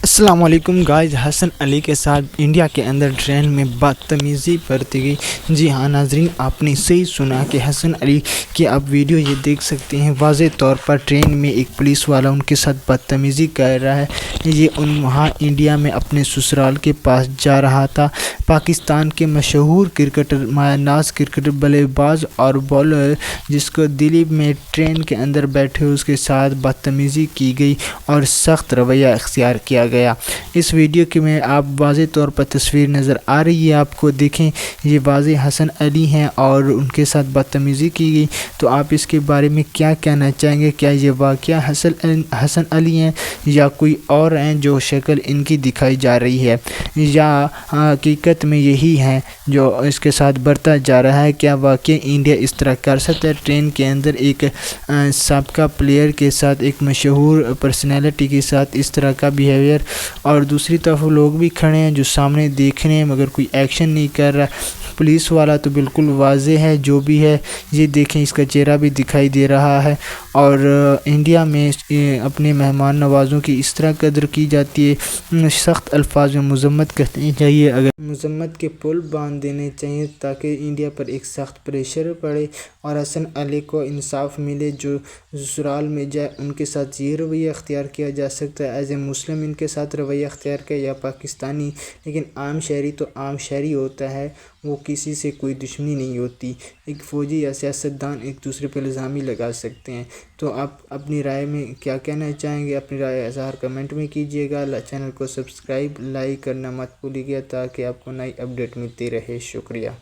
अस्सलाम वालेकुम गाइस। हसन अली के साथ इंडिया के अंदर ट्रेन में बदतमीज़ी बरती गई। जी हाँ नाजरीन, आपने सही सुना कि हसन अली की आप वीडियो ये देख सकते हैं। वाज़े तौर पर ट्रेन में एक पुलिस वाला उनके साथ बदतमीज़ी कर रहा है। ये वहाँ इंडिया में अपने ससुराल के पास जा रहा था। पाकिस्तान के मशहूर क्रिकेटर मायानाज क्रिकेटर बल्लेबाज और बॉलर जिसको दिल्ली में ट्रेन के अंदर बैठे उसके साथ बदतमीज़ी की गई और सख्त रवैया इख्तियार किया गया। इस वीडियो के में आप वाज़े तौर पर तस्वीर नज़र आ रही है, आपको देखें। ये वाज़े हसन अली हैं और उनके साथ बदतमीज़ी की गई। तो आप इसके बारे में क्या कहना चाहेंगे? क्या ये वाक़या हसन अली हैं या कोई और हैं जो शक्ल इनकी दिखाई जा रही है, या हकीकत में यही हैं जो इसके साथ बरता जा रहा है? क्या वाकई इंडिया इस तरह कर सकता है ट्रेन के अंदर एक साबका प्लेयर के साथ, एक मशहूर पर्सनैलिटी के साथ इस तरह का बिहेवियर? और दूसरी तरफ लोग भी खड़े हैं जो सामने देख रहे हैं मगर कोई एक्शन नहीं कर रहा। पुलिस वाला तो बिल्कुल वाज़े है जो भी है, ये देखें इसका चेहरा भी दिखाई दे रहा है। और इंडिया में अपने मेहमान नवाज़ों की इस तरह कदर की जाती है। सख्त अल्फाज में मज़म्मत करनी चाहिए, अगर मज़म्मत के पुल बांध देने चाहिए ताकि इंडिया पर एक सख्त प्रेशर पड़े और हसन अली को इंसाफ मिले। जो ससुराल में जाए उनके साथ ये रवैया अख्तियार किया जा सकता है, एज ए मुस्लिम इनके साथ रवैया अख्तियार किया या पाकिस्तानी। लेकिन आम शहरी तो आम शहरी होता है, वो किसी से कोई दुश्मनी नहीं होती। एक फ़ौजी या सियासतदान एक दूसरे पर इल्ज़ाम लगा सकते हैं। तो आप अपनी राय में क्या कहना चाहेंगे? अपनी राय इज़हार कमेंट में कीजिएगा। चैनल को सब्सक्राइब लाइक करना मत भूलिएगा ताकि आपको नई अपडेट मिलती रहे। शुक्रिया।